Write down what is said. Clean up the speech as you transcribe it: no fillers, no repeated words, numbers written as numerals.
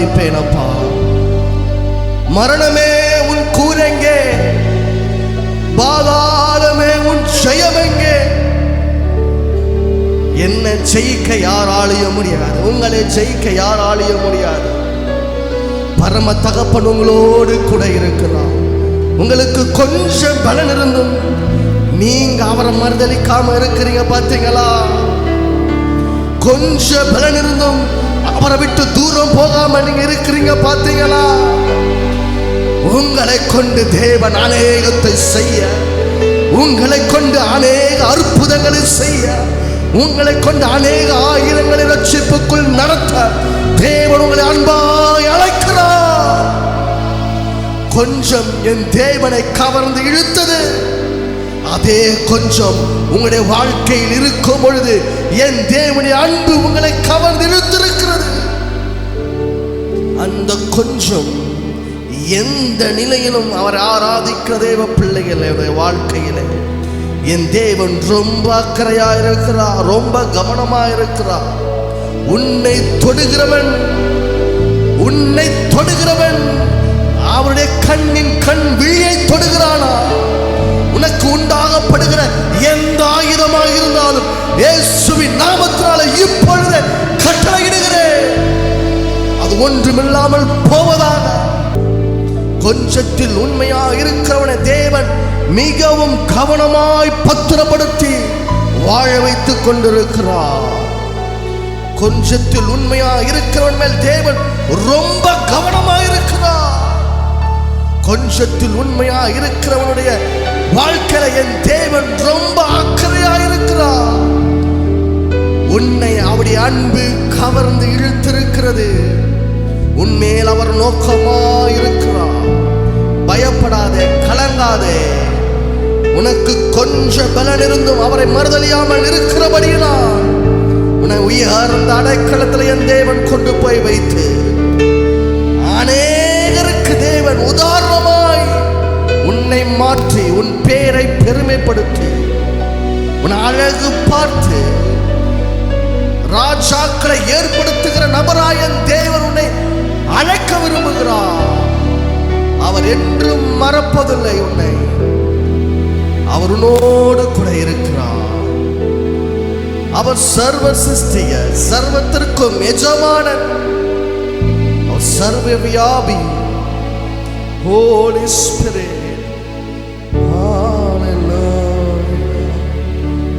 ஆராதிப்பேன் அப்பா. மரணமே உன் கூரெங்கே, பாதாளமே உன் ஜெயமெங்கே? என்ன ஜெயிக்க யாராலைய முடியாது, உங்களை ஜெயிக்க யாராலைய முடியாது. பரம தகப்பன் உங்களோடு கூட இருக்கிறார். உங்களுக்கு கொஞ்சம் பலன் இருந்தும் நீங்க அவரை மறுதலிக்காம இருக்கிறீங்க பார்த்தீங்களா? கொஞ்சம் பலன் இருந்தும் அவரை விட்டு தூரம் போகாம நீங்க இருக்கிறீங்க பார்த்தீங்களா? உங்களை கொண்டு தேவன் அநேகத்தை செய்ய, உங்களை கொண்டு அநேக அற்புதங்களை செய்ய, உங்களை கொண்டு அநேக ஆயிரங்களை ரட்சிப்புக்குள் நடத்த தேவன் உங்களை அன்பாய் அழைக்கிறார். கொஞ்சம் என் தேவனை கவர்ந்து இழுத்தது, அதே கொஞ்சம் உங்களுடைய வாழ்க்கையில் இருக்கும் பொழுது என் தேவனுடைய அன்பு உங்களை கவர்ந்து இழுத்திருக்கிறது. அந்த கொஞ்சம் எந்த நிலையிலும் அவர் ஆராதிக்கிற தேவ பிள்ளைகளுடைய வாழ்க்கையிலே என் தேவன் ரொம்ப அக்கறையாயிருக்கிறார், ரொம்ப கவனமாயிருக்கிறார். உன்னை தொடுகிறவன், உன்னை தொடுகிறவன் அவருடைய கண்ணின் கண் விழியை தொடுகிறானா? உனக்கு உண்டாகப்படுகிற எந்த ஆயுதமாக இருந்தாலும் இயேசுவின் நாமத்தினால இப்பொழுது கட்டளையிடுகிறேன், அது ஒன்றுமில்லாமல் போவதாக. கொஞ்சத்தில் உண்மையாக இருக்கிறவனை தேவன் மிகவும் கவனமாய் பத்திரப்படுத்தி வாழ வைத்துக் கொண்டிருக்கிறார். கொஞ்சத்தில் உண்மையாக இருக்கிறவன் மேல் தேவன் ரொம்ப கவனமாக இருக்கிறார். கொஞ்சத்தில் உண்மையாக இருக்கிறவனுடைய வாழ்க்கையில என் தேவன் ரொம்ப அக்கறையாக இருக்கிறார். உன்னை அவருடைய அன்பு கவர்ந்து இழுத்திருக்கிறது. உன்மேல் அவர் நோக்கமாய் இருக்கிறார். பயப்படாதே, கலங்காதே. உனக்கு கொஞ்சம் பலன் இருந்தும் அவரை மறுதலியாமல் இருக்கிறபடியினால் உன்னை உயர்ந்த அடைக்கலத்தில் என் தேவன் கொண்டு போய் வைத்து அநேகருக்கு தேவன் உதாரணமாய் உன்னை மாற்றி உன் பேரை பெருமைப்படுத்தி உன் அழகு பார்த்து ராஜாக்களை ஏற்படுத்துகிற நபராயன் தேவன் உன்னை அழைக்க விரும்புகிறார். அவர் என்றும் மறப்பதில்லை உன்னை. அவர் உன்னோடு கூட இருக்கிறார். அவர் சர்வ சிருஷ்டிய, சர்வத்திற்கும் எஜமானன், அவர் சர்வ வியாபி. Holy Spirit,